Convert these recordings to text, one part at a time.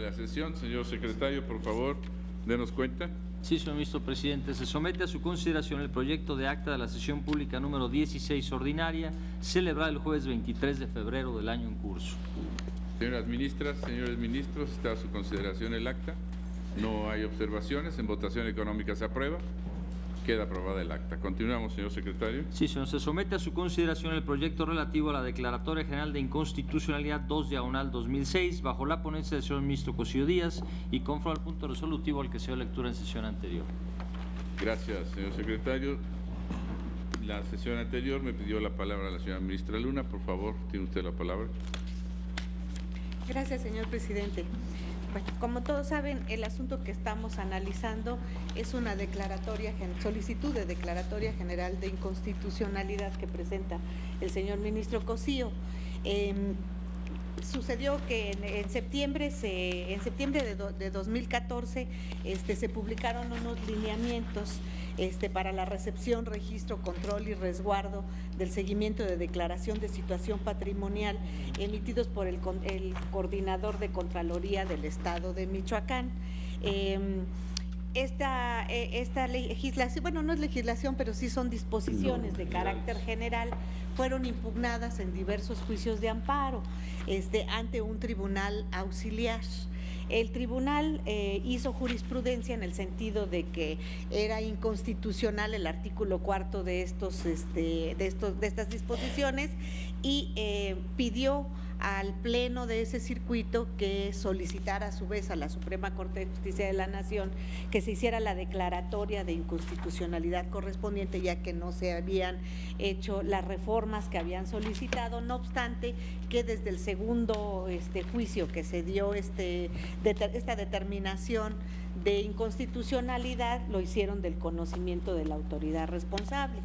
la sesión. Señor secretario, por favor, denos cuenta. Sí, señor ministro presidente. Se somete a su consideración el proyecto de acta de la sesión pública número 16 ordinaria, celebrada el jueves 23 de febrero del año en curso. Señoras ministras, señores ministros, está a su consideración el acta. No hay observaciones. En votación económica se aprueba. Queda aprobada el acta. Continuamos, señor secretario. Sí, señor. Se somete a su consideración el proyecto relativo a la Declaratoria General de Inconstitucionalidad 2/2006, bajo la ponencia del señor ministro Cosío Díaz y conforme al punto resolutivo al que se dio lectura en sesión anterior. Gracias, señor secretario. La sesión anterior me pidió la palabra la señora ministra Luna. Por favor, tiene usted la palabra. Gracias, señor presidente. Bueno, como todos saben, el asunto que estamos analizando es una solicitud de declaratoria general de inconstitucionalidad que presenta el señor ministro Cosío. Sucedió que en septiembre de 2014 se publicaron unos lineamientos para la recepción, registro, control y resguardo del seguimiento de declaración de situación patrimonial emitidos por el coordinador de Contraloría del Estado de Michoacán. Esta legislación, bueno, no es legislación, pero sí son disposiciones de carácter general, fueron impugnadas en diversos juicios de amparo ante un tribunal auxiliar. El tribunal hizo jurisprudencia en el sentido de que era inconstitucional el artículo 4 de estas disposiciones y pidió al pleno de ese circuito que solicitara a su vez a la Suprema Corte de Justicia de la Nación que se hiciera la declaratoria de inconstitucionalidad correspondiente, ya que no se habían hecho las reformas que habían solicitado. No obstante, que desde el segundo juicio que se dio esta determinación de inconstitucionalidad lo hicieron del conocimiento de la autoridad responsable.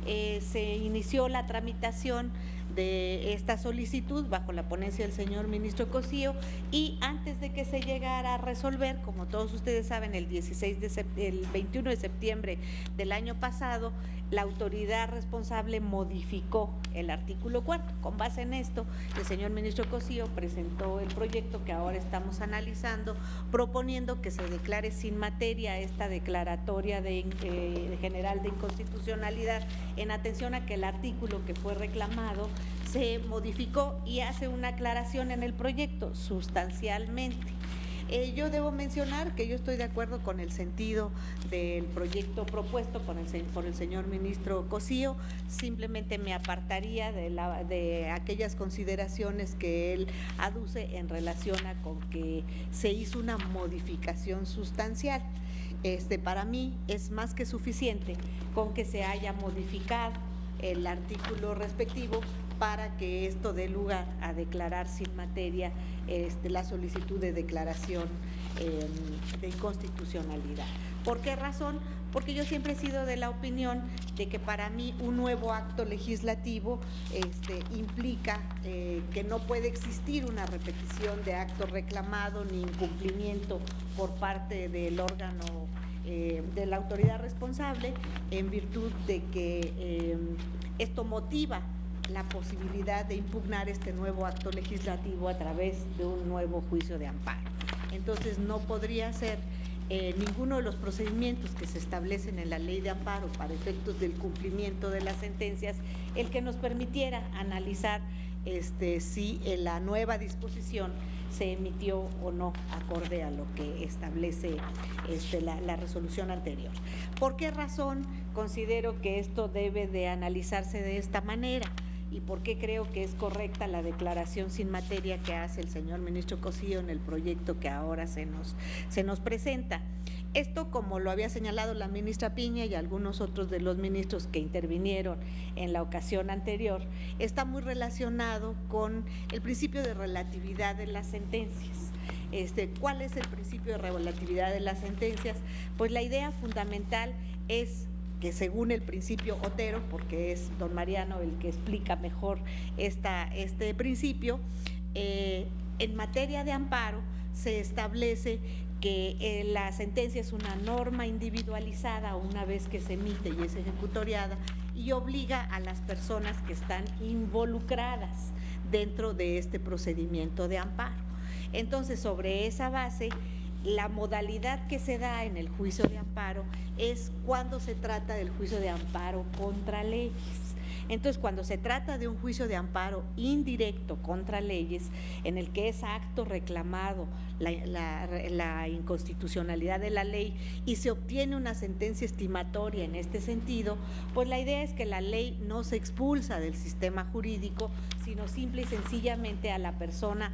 Se inició la tramitación de esta solicitud bajo la ponencia del señor ministro Cosío y antes de que se llegara a resolver, como todos ustedes saben, el 21 de septiembre del año pasado, la autoridad responsable modificó el artículo 4. Con base en esto, el señor ministro Cosío presentó el proyecto que ahora estamos analizando, proponiendo que se declare sin materia esta declaratoria general de inconstitucionalidad, en atención a que el artículo que fue reclamado se modificó y hace una aclaración en el proyecto sustancialmente. Yo debo mencionar que yo estoy de acuerdo con el sentido del proyecto propuesto por el señor ministro Cosío. Simplemente me apartaría de aquellas consideraciones que él aduce en relación con que se hizo una modificación sustancial. Para mí es más que suficiente con que se haya modificado el artículo respectivo para que esto dé lugar a declarar sin materia la solicitud de declaración de inconstitucionalidad. ¿Por qué razón? Porque yo siempre he sido de la opinión de que para mí un nuevo acto legislativo implica que no puede existir una repetición de acto reclamado ni incumplimiento por parte del órgano de la autoridad responsable, en virtud de que esto motiva la posibilidad de impugnar este nuevo acto legislativo a través de un nuevo juicio de amparo. Entonces no podría ser ninguno de los procedimientos que se establecen en la ley de amparo para efectos del cumplimiento de las sentencias el que nos permitiera analizar si la nueva disposición se emitió o no acorde a lo que establece la resolución anterior. ¿Por qué razón considero que esto debe de analizarse de esta manera? ¿Y por qué creo que es correcta la declaración sin materia que hace el señor ministro Cosío en el proyecto que ahora se nos presenta? Esto, como lo había señalado la ministra Piña y algunos otros de los ministros que intervinieron en la ocasión anterior, está muy relacionado con el principio de relatividad de las sentencias. ¿Cuál es el principio de relatividad de las sentencias? Pues la idea fundamental es que, según el principio Otero, porque es don Mariano el que explica mejor este principio, en materia de amparo se establece que la sentencia es una norma individualizada una vez que se emite y es ejecutoriada y obliga a las personas que están involucradas dentro de este procedimiento de amparo. Entonces, sobre esa base, la modalidad que se da en el juicio de amparo es cuando se trata del juicio de amparo contra leyes. Entonces, cuando se trata de un juicio de amparo indirecto contra leyes, en el que es acto reclamado la inconstitucionalidad de la ley y se obtiene una sentencia estimatoria en este sentido, pues la idea es que la ley no se expulsa del sistema jurídico, sino simple y sencillamente a la persona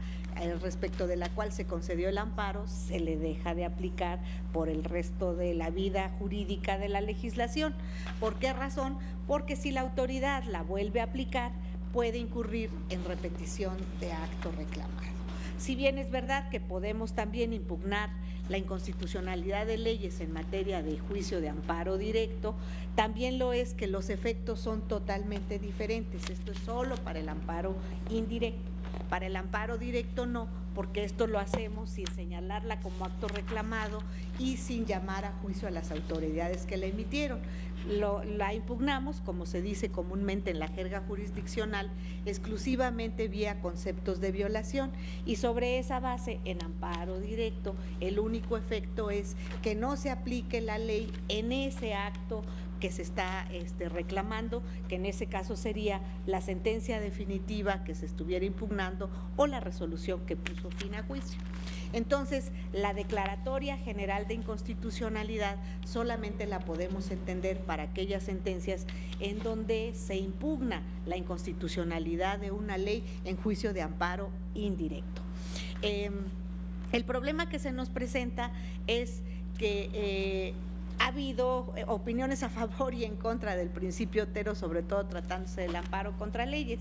respecto de la cual se concedió el amparo se le deja de aplicar por el resto de la vida jurídica de la legislación. ¿Por qué razón? Porque si la autoridad la vuelve a aplicar, puede incurrir en repetición de acto reclamado. Si bien es verdad que podemos también impugnar la inconstitucionalidad de leyes en materia de juicio de amparo directo, también lo es que los efectos son totalmente diferentes. Esto es solo para el amparo indirecto. Para el amparo directo no, porque esto lo hacemos sin señalarla como acto reclamado y sin llamar a juicio a las autoridades que la emitieron. La impugnamos, como se dice comúnmente en la jerga jurisdiccional, exclusivamente vía conceptos de violación, y sobre esa base, en amparo directo, el único efecto es que no se aplique la ley en ese acto que se está reclamando, que en ese caso sería la sentencia definitiva que se estuviera impugnando o la resolución que puso fin a juicio. Entonces, la declaratoria general de inconstitucionalidad solamente la podemos entender para aquellas sentencias en donde se impugna la inconstitucionalidad de una ley en juicio de amparo indirecto. El problema que se nos presenta es que ha habido opiniones a favor y en contra del principio Otero, sobre todo tratándose del amparo contra leyes,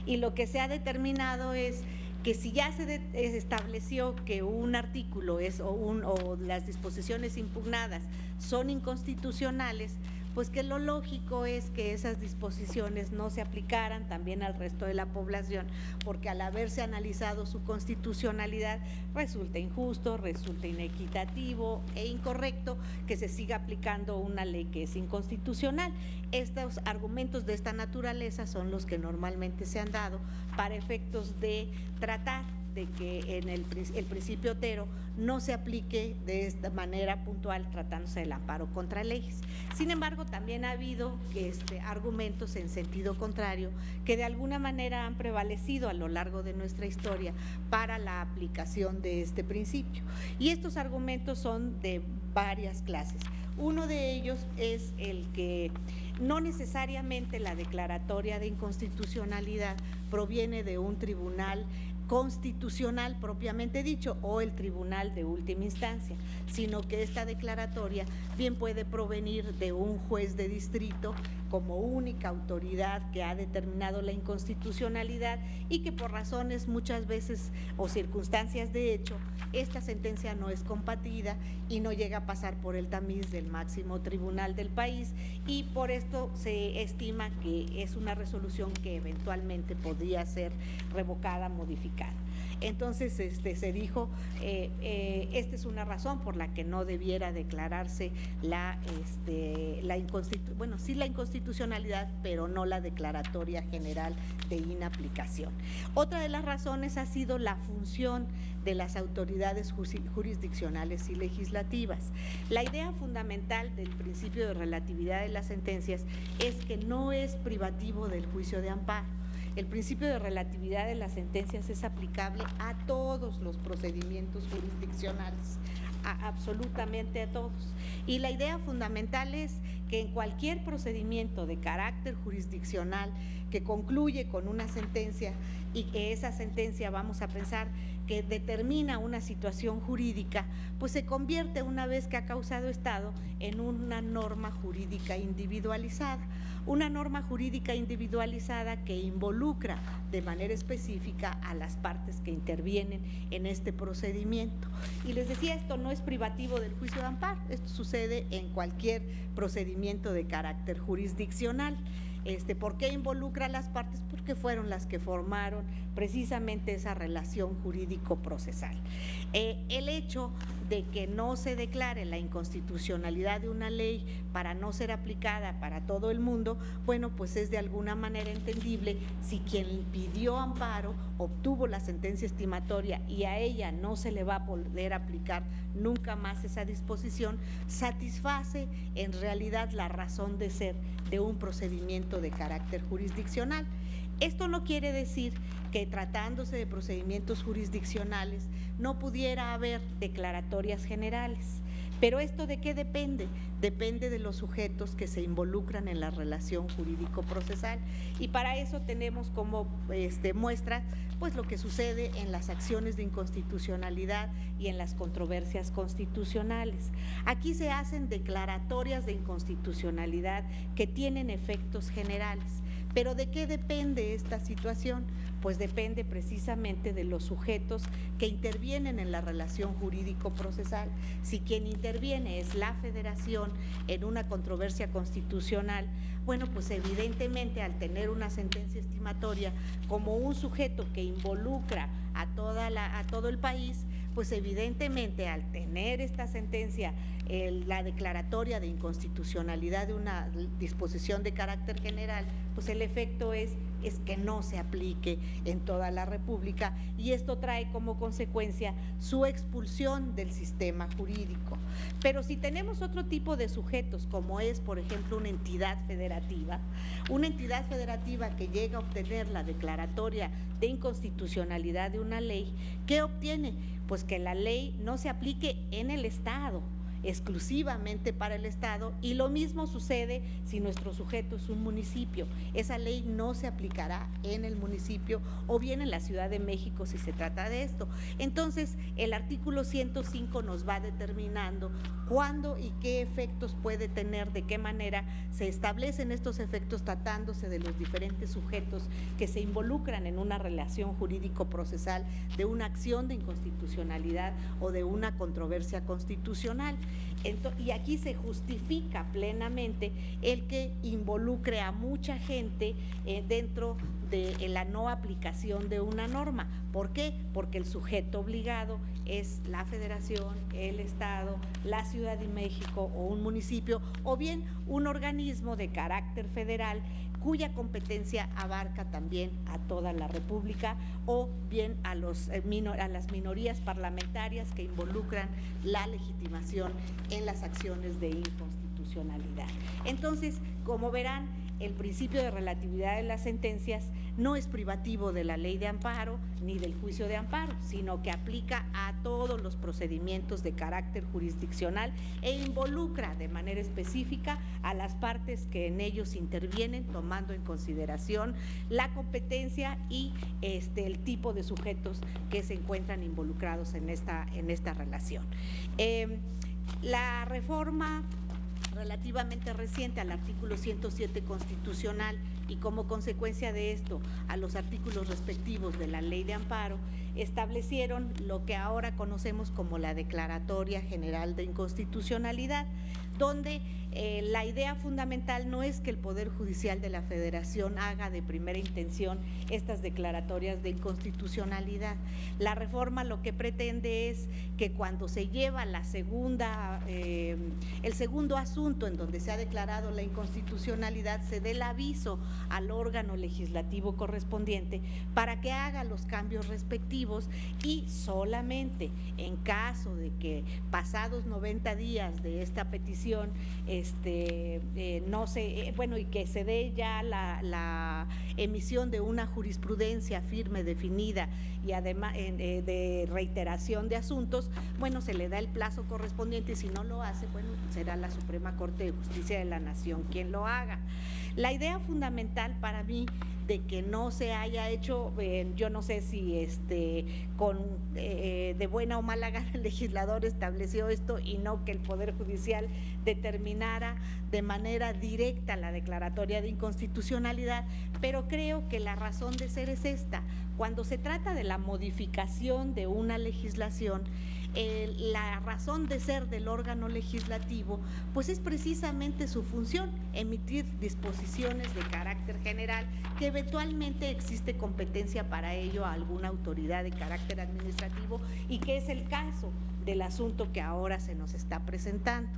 y lo que se ha determinado es que si ya se estableció que un artículo o las disposiciones impugnadas son inconstitucionales, pues que lo lógico es que esas disposiciones no se aplicaran también al resto de la población, porque al haberse analizado su constitucionalidad resulta injusto, resulta inequitativo e incorrecto que se siga aplicando una ley que es inconstitucional. Estos argumentos de esta naturaleza son los que normalmente se han dado para efectos de tratar de que en el principio Otero no se aplique de esta manera puntual tratándose del amparo contra leyes. Sin embargo, también ha habido argumentos en sentido contrario que de alguna manera han prevalecido a lo largo de nuestra historia para la aplicación de este principio. Y estos argumentos son de varias clases. Uno de ellos es el que no necesariamente la declaratoria de inconstitucionalidad proviene de un tribunal constitucional propiamente dicho o el tribunal de última instancia, sino que esta declaratoria bien puede provenir de un juez de distrito como única autoridad que ha determinado la inconstitucionalidad y que por razones muchas veces o circunstancias de hecho, esta sentencia no es combatida y no llega a pasar por el tamiz del máximo tribunal del país, y por esto se estima que es una resolución que eventualmente podría ser revocada, modificada. Entonces se dijo, esta es una razón por la que no debiera declararse la inconstitucionalidad, pero no la declaratoria general de inaplicación. Otra de las razones ha sido la función de las autoridades jurisdiccionales y legislativas. La idea fundamental del principio de relatividad de las sentencias es que no es privativo del juicio de amparo. El principio de relatividad de las sentencias es aplicable a todos los procedimientos jurisdiccionales, absolutamente a todos. Y la idea fundamental es que en cualquier procedimiento de carácter jurisdiccional que concluye con una sentencia y que esa sentencia, vamos a pensar, que determina una situación jurídica, pues se convierte, una vez que ha causado estado, en una norma jurídica individualizada. Una norma jurídica individualizada que involucra de manera específica a las partes que intervienen en este procedimiento. Y les decía, esto no es privativo del juicio de amparo, esto sucede en cualquier procedimiento de carácter jurisdiccional. ¿Por qué involucra a las partes? Porque fueron las que formaron precisamente esa relación jurídico-procesal. El hecho de que no se declare la inconstitucionalidad de una ley para no ser aplicada para todo el mundo, bueno, pues es de alguna manera entendible si quien pidió amparo obtuvo la sentencia estimatoria y a ella no se le va a poder aplicar nunca más esa disposición, satisface en realidad la razón de ser de un procedimiento de carácter jurisdiccional. Esto no quiere decir que tratándose de procedimientos jurisdiccionales no pudiera haber declaratorias generales. Pero ¿esto de qué depende? Depende de los sujetos que se involucran en la relación jurídico-procesal. Y para eso tenemos como muestra pues lo que sucede en las acciones de inconstitucionalidad y en las controversias constitucionales. Aquí se hacen declaratorias de inconstitucionalidad que tienen efectos generales. ¿Pero de qué depende esta situación? Pues depende precisamente de los sujetos que intervienen en la relación jurídico-procesal. Si quien interviene es la Federación en una controversia constitucional, bueno, pues evidentemente al tener una sentencia estimatoria como un sujeto que involucra a todo el país, pues evidentemente al tener esta sentencia, la declaratoria de inconstitucionalidad de una disposición de carácter general, pues el efecto es que no se aplique en toda la República y esto trae como consecuencia su expulsión del sistema jurídico. Pero si tenemos otro tipo de sujetos, como es, por ejemplo, una entidad federativa que llega a obtener la declaratoria de inconstitucionalidad de una ley, ¿qué obtiene? Pues que la ley no se aplique en el Estado, exclusivamente para el Estado, y lo mismo sucede si nuestro sujeto es un municipio. Esa ley no se aplicará en el municipio o bien en la Ciudad de México si se trata de esto. Entonces, el artículo 105 nos va determinando cuándo y qué efectos puede tener, de qué manera se establecen estos efectos tratándose de los diferentes sujetos que se involucran en una relación jurídico-procesal de una acción de inconstitucionalidad o de una controversia constitucional. Y aquí se justifica plenamente el que involucre a mucha gente dentro de la no aplicación de una norma. ¿Por qué? Porque el sujeto obligado es la Federación, el Estado, la Ciudad de México o un municipio, o bien un organismo de carácter federal cuya competencia abarca también a toda la República, o bien a las minorías parlamentarias que involucran la legitimación en las acciones de inconstitucionalidad. Entonces, como verán, el principio de relatividad de las sentencias no es privativo de la ley de amparo ni del juicio de amparo, sino que aplica a todos los procedimientos de carácter jurisdiccional e involucra de manera específica a las partes que en ellos intervienen, tomando en consideración la competencia y el tipo de sujetos que se encuentran involucrados en esta relación. La reforma relativamente reciente al artículo 107 constitucional y como consecuencia de esto a los artículos respectivos de la ley de amparo, establecieron lo que ahora conocemos como la Declaratoria General de Inconstitucionalidad, donde la idea fundamental no es que el Poder Judicial de la Federación haga de primera intención estas declaratorias de inconstitucionalidad. La reforma lo que pretende es que cuando se lleva el segundo asunto en donde se ha declarado la inconstitucionalidad, se dé el aviso al órgano legislativo correspondiente para que haga los cambios respectivos, y solamente en caso de que pasados 90 días de esta petición y que se dé ya la emisión de una jurisprudencia firme, definida y además de reiteración de asuntos, bueno, se le da el plazo correspondiente, y si no lo hace, bueno, será la Suprema Corte de Justicia de la Nación quien lo haga. La idea fundamental para mí de que no se haya hecho, yo no sé si de buena o mala gana el legislador estableció esto y no que el Poder Judicial determinara de manera directa la declaratoria de inconstitucionalidad, pero creo que la razón de ser es esta. Cuando se trata de la modificación de una legislación, la razón de ser del órgano legislativo, pues es precisamente su función, emitir disposiciones de carácter general, que eventualmente existe competencia para ello a alguna autoridad de carácter administrativo, y que es el caso del asunto que ahora se nos está presentando.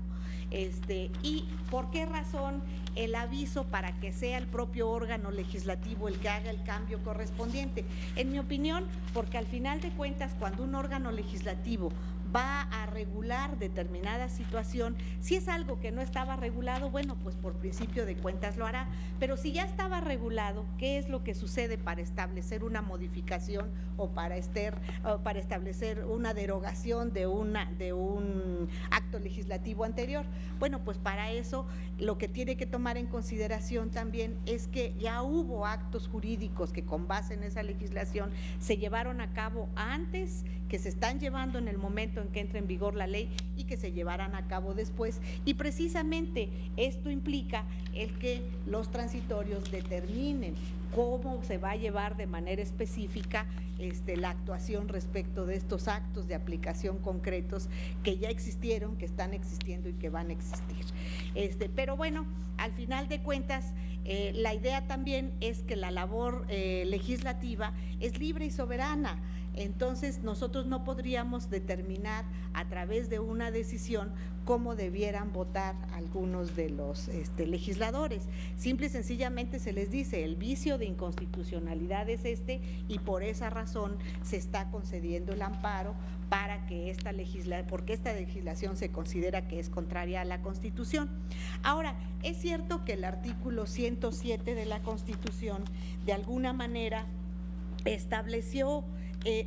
¿Y por qué razón el aviso para que sea el propio órgano legislativo el que haga el cambio correspondiente? En mi opinión, porque al final de cuentas, cuando un órgano legislativo va a regular determinada situación, si es algo que no estaba regulado, bueno, pues por principio de cuentas lo hará, pero si ya estaba regulado, ¿qué es lo que sucede para establecer una modificación o para establecer una derogación de un acto legislativo anterior? Bueno, pues para eso lo que tiene que tomar en consideración también es que ya hubo actos jurídicos que con base en esa legislación se llevaron a cabo antes, que se están llevando en el momento en que entra en vigor la ley y que se llevarán a cabo después, y precisamente esto implica el que los transitorios determinen cómo se va a llevar de manera específica la actuación respecto de estos actos de aplicación concretos que ya existieron, que están existiendo y que van a existir. Pero bueno, al final de cuentas, la idea también es que la labor legislativa es libre y soberana. Entonces nosotros no podríamos determinar a través de una decisión cómo debieran votar algunos de los legisladores. Simple y sencillamente se les dice, el vicio de inconstitucionalidad es y por esa razón se está concediendo el amparo para que porque esta legislación se considera que es contraria a la Constitución. Ahora, es cierto que el artículo 107 de la Constitución de alguna manera estableció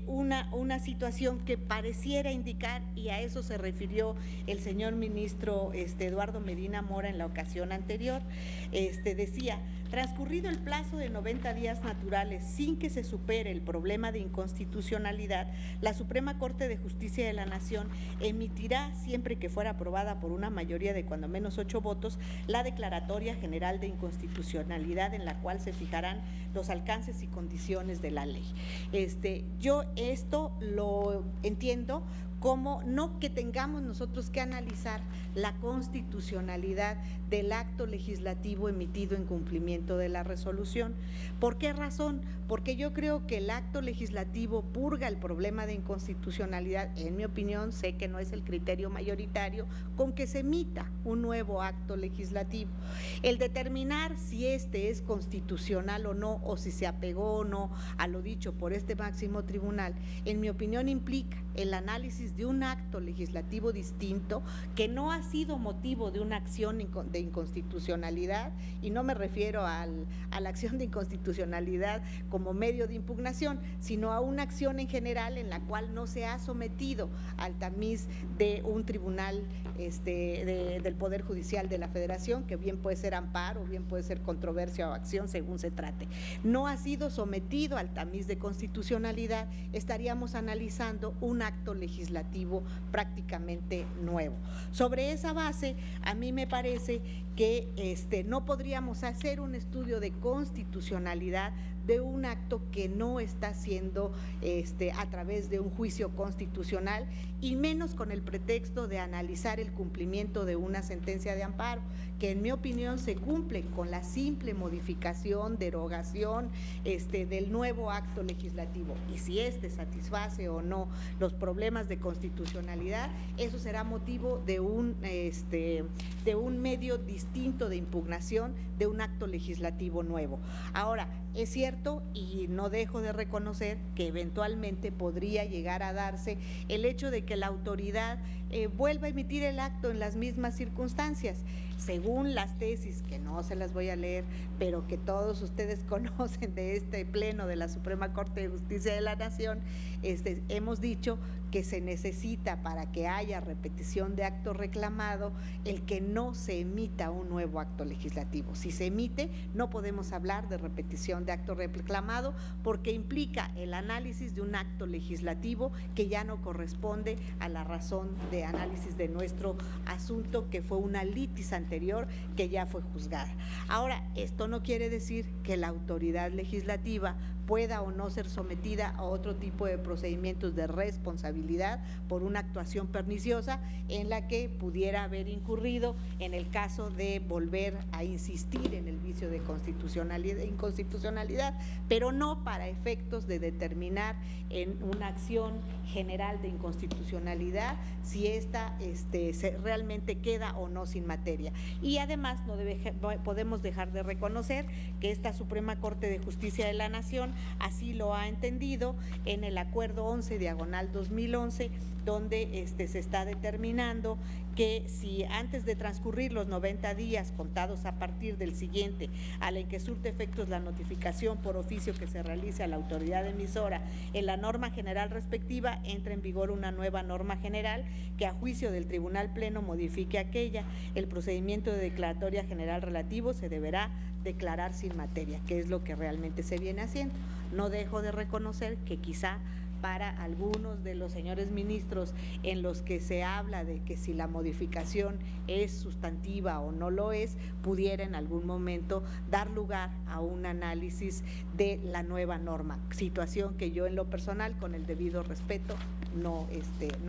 una situación que pareciera indicar, y a eso se refirió el señor ministro Eduardo Medina Mora en la ocasión anterior, decía: transcurrido el plazo de 90 días naturales sin que se supere el problema de inconstitucionalidad, la Suprema Corte de Justicia de la Nación emitirá, siempre que fuera aprobada por una mayoría de cuando menos 8 votos, la declaratoria general de inconstitucionalidad, en la cual se fijarán los alcances y condiciones de la ley. Yo esto lo entiendo como no que tengamos nosotros que analizar la constitucionalidad del acto legislativo emitido en cumplimiento de la resolución. ¿Por qué razón? Porque yo creo que el acto legislativo purga el problema de inconstitucionalidad, en mi opinión, sé que no es el criterio mayoritario, con que se emita un nuevo acto legislativo. El determinar si es constitucional o no, o si se apegó o no a lo dicho por este máximo tribunal, en mi opinión implica el análisis de un acto legislativo distinto que no ha sido motivo de una acción de inconstitucionalidad, y no me refiero a la acción de inconstitucionalidad como medio de impugnación, sino a una acción en general en la cual no se ha sometido al tamiz de un tribunal del Poder Judicial de la Federación, que bien puede ser amparo, bien puede ser controversia o acción, según se trate. No ha sido sometido al tamiz de constitucionalidad, estaríamos analizando un acto legislativo prácticamente nuevo. Sobre esa base, a mí me parece que no podríamos hacer un estudio de constitucionalidad de un acto que no está siendo a través de un juicio constitucional, y menos con el pretexto de analizar el cumplimiento de una sentencia de amparo, que en mi opinión se cumple con la simple modificación, derogación del nuevo acto legislativo. Y si satisface o no los problemas de constitucionalidad, eso será motivo de un medio distinto de impugnación de un acto legislativo nuevo. Ahora, es cierto, y no dejo de reconocer que eventualmente podría llegar a darse el hecho de que la autoridad vuelva a emitir el acto en las mismas circunstancias. Según las tesis, que no se las voy a leer, pero que todos ustedes conocen de este pleno de la Suprema Corte de Justicia de la Nación, hemos dicho que se necesita para que haya repetición de acto reclamado el que no se emita un nuevo acto legislativo. Si se emite, no podemos hablar de repetición de acto reclamado porque implica el análisis de un acto legislativo que ya no corresponde a la razón de análisis de nuestro asunto, que fue una litis anterior que ya fue juzgada. Ahora, esto no quiere decir que la autoridad legislativa pueda o no ser sometida a otro tipo de procedimientos de responsabilidad por una actuación perniciosa en la que pudiera haber incurrido en el caso de volver a insistir en el vicio de inconstitucionalidad, pero no para efectos de determinar en una acción general de inconstitucionalidad si esta realmente queda o no sin materia. Y además no podemos dejar de reconocer que esta Suprema Corte de Justicia de la Nación así lo ha entendido en el acuerdo 11/2011, donde se está determinando que si antes de transcurrir los 90 días contados a partir del siguiente a la en que surte efectos la notificación por oficio que se realice a la autoridad emisora en la norma general respectiva, entra en vigor una nueva norma general que a juicio del Tribunal Pleno modifique aquella. El procedimiento de declaratoria general relativo se deberá declarar sin materia, que es lo que realmente se viene haciendo. No dejo de reconocer que quizá para algunos de los señores ministros en los que se habla de que si la modificación es sustantiva o no lo es, pudiera en algún momento dar lugar a un análisis de la nueva norma, situación que yo en lo personal, con el debido respeto, no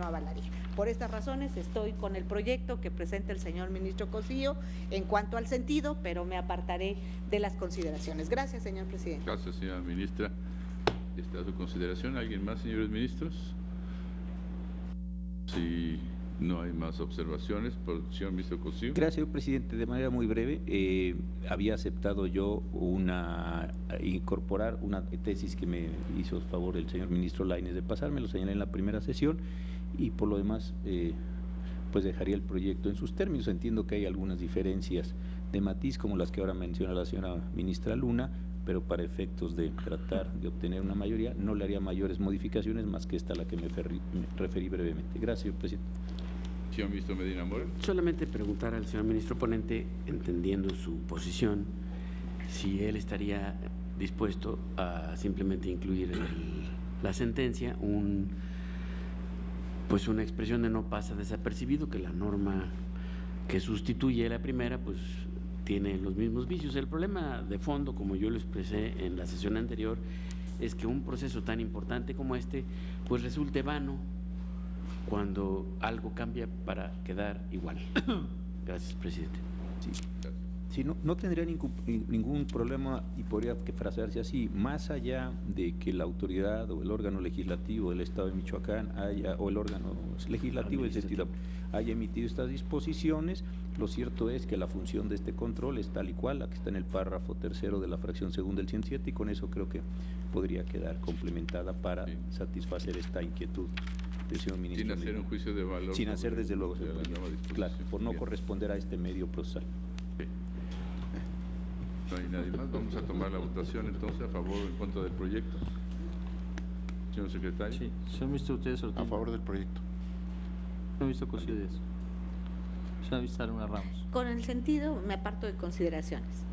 avalaría. Por estas razones estoy con el proyecto que presenta el señor ministro Cosío en cuanto al sentido, pero me apartaré de las consideraciones. Gracias, señor presidente. Gracias, señora ministra. Está a su consideración. ¿Alguien más, señores ministros? Si no hay más observaciones, por el señor ministro Cosío. Gracias, señor presidente. De manera muy breve, había aceptado yo incorporar una tesis que me hizo favor el señor ministro Lainez de pasarme, lo señalé en la primera sesión, y por lo demás, pues dejaría el proyecto en sus términos. Entiendo que hay algunas diferencias de matiz, como las que ahora menciona la señora ministra Luna, pero para efectos de tratar de obtener una mayoría, no le haría mayores modificaciones más que esta a la que me referí brevemente. Gracias, señor presidente. Señor ministro Medina Mora. Solamente preguntar al señor ministro ponente, entendiendo su posición, si él estaría dispuesto a simplemente incluir en la sentencia pues una expresión de no pasa desapercibido, que la norma que sustituye a la primera pues tiene los mismos vicios. El problema de fondo, como yo lo expresé en la sesión anterior, es que un proceso tan importante como este pues resulte vano cuando algo cambia para quedar igual. Gracias, presidente. Sí, no tendría ningún problema y podría frasearse así: más allá de que la autoridad o el órgano legislativo del Estado de Michoacán o el órgano legislativo del sentido haya emitido estas disposiciones, lo cierto es que la función de este control es tal y cual, la que está en el párrafo tercero de la fracción segunda del 107, y con eso creo que podría quedar complementada para satisfacer esta inquietud del señor ministro. Sin hacer un juicio de valor. Sin hacer, desde luego, claro, por no Bien. corresponder a este medio procesal. No hay nadie más. Vamos a tomar la votación entonces a favor o en contra del proyecto. Señor secretario. Sí, señor ministro Ortiz Ortiz. A favor del proyecto. Señor ministro Cosío Díaz. Señor ministro Luna Ramos. Con el sentido me aparto de consideraciones.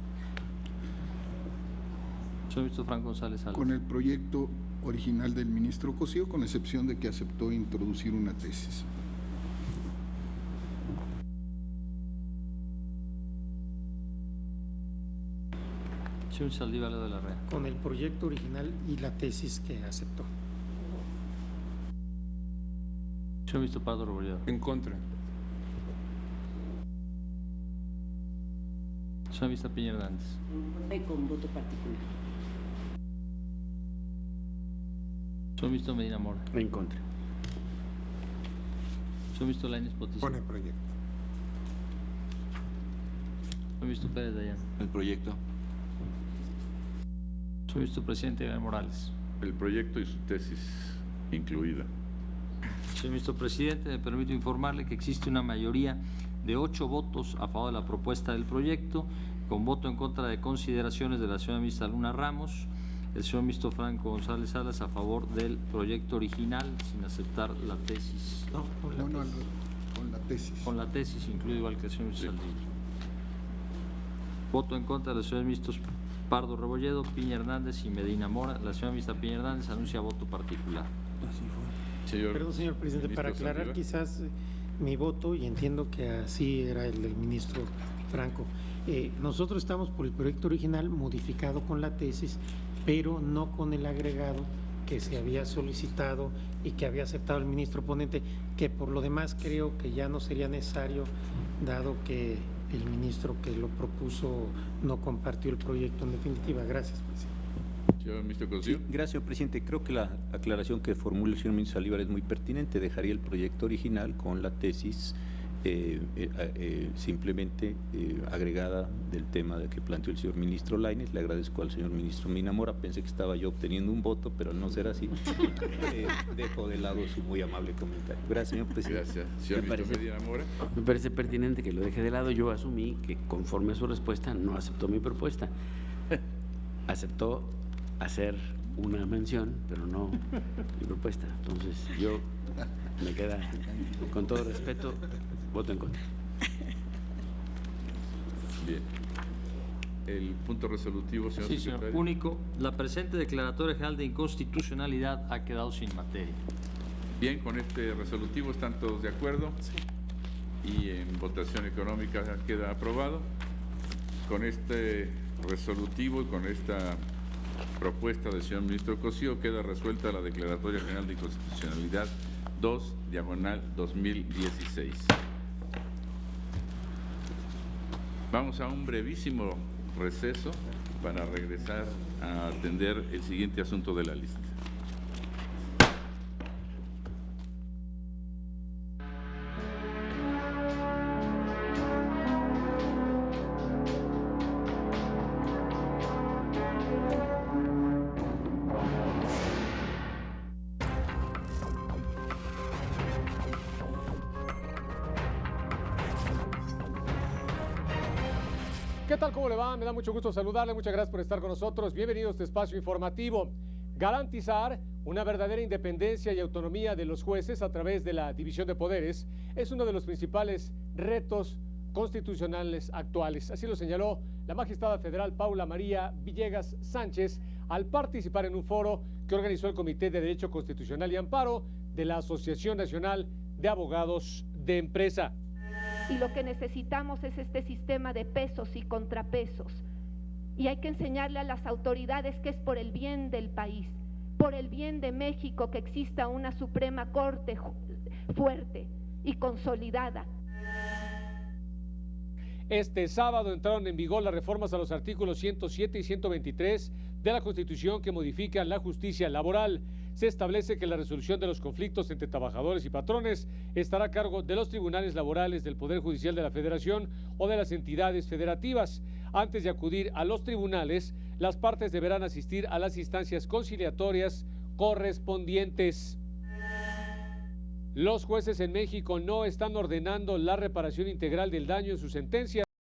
Señor ministro Franco González Salas. Con el proyecto original del ministro Cosío, con excepción de que aceptó introducir una tesis. Señor Saldívar de la Rea. Con el proyecto original y la tesis que aceptó. Señor ministro Pardo Rebolledo. En contra. Señor ministro Piña Hernández. Con voto particular. Señor ministro Medina Mora. En contra. Señor ministro Lainez Potissi. Con el proyecto. Señor ministro Pérez Dayán. El proyecto. Señor ministro presidente Iván Morales. El proyecto y su tesis incluida. Señor ministro presidente, me permito informarle que existe una mayoría de 8 votos a favor de la propuesta del proyecto, con voto en contra de consideraciones de la señora ministra Luna Ramos, El señor Mixto Franco González Salas a favor del proyecto original sin aceptar la tesis. No, con la tesis. Con la tesis. Con la tesis incluido igual que el señor Saldillo. Voto en contra de los señores mixtos Pardo Rebolledo, Piña Hernández y Medina Mora. La señora mixta Piña Hernández anuncia voto particular. Perdón, señor presidente, ministro para aclarar Saldívar. quizás mi voto, y entiendo que así era el del ministro Franco. Nosotros estamos por el proyecto original modificado con la tesis, pero no con el agregado que se había solicitado y que había aceptado el ministro ponente, que por lo demás creo que ya no sería necesario, dado que el ministro que lo propuso no compartió el proyecto en definitiva. Gracias, presidente. Señor ministro Sí, Cosío. gracias, presidente. Creo que la aclaración que formula el señor ministro Saldívar es muy pertinente. Dejaría el proyecto original con la tesis simplemente agregada del tema que planteó el señor ministro Lainez. Le agradezco al señor ministro Minamora. Pensé que estaba yo obteniendo un voto, pero al no ser así, dejo de lado su muy amable comentario. Gracias, señor presidente. Gracias. Señor Me ministro parece- Medina Mora. Me parece pertinente que lo deje de lado. Yo asumí que conforme a su respuesta no aceptó mi propuesta. Aceptó hacer una mención, pero no mi propuesta. Entonces yo me queda, con todo respeto, voto en contra. Bien. El punto resolutivo, señor Sí, señor. secretario. Único. La presente declaratoria general de inconstitucionalidad ha quedado sin materia. Bien, con este resolutivo están todos de acuerdo. Y en votación económica queda aprobado. Con este resolutivo y con esta propuesta del señor ministro Cosío queda resuelta la Declaratoria General de Inconstitucionalidad 2/2016. Vamos a un brevísimo receso para regresar a atender el siguiente asunto de la lista. ¿Qué tal? ¿Cómo le va? Me da mucho gusto saludarle. Muchas gracias por estar con nosotros. Bienvenidos a este espacio informativo. Garantizar una verdadera independencia y autonomía de los jueces a través de la división de poderes es uno de los principales retos constitucionales actuales. Así lo señaló la magistrada federal Paula María Villegas Sánchez al participar en un foro que organizó el Comité de Derecho Constitucional y Amparo de la Asociación Nacional de Abogados de Empresa. Y lo que necesitamos es este sistema de pesos y contrapesos. Y hay que enseñarle a las autoridades que es por el bien del país, por el bien de México, que exista una Suprema Corte fuerte y consolidada. Este sábado entraron en vigor las reformas a los artículos 107 y 123 de la Constitución que modifican la justicia laboral. Se establece que la resolución de los conflictos entre trabajadores y patrones estará a cargo de los tribunales laborales del Poder Judicial de la Federación o de las entidades federativas. Antes de acudir a los tribunales, las partes deberán asistir a las instancias conciliatorias correspondientes. Los jueces en México no están ordenando la reparación integral del daño en sus sentencias.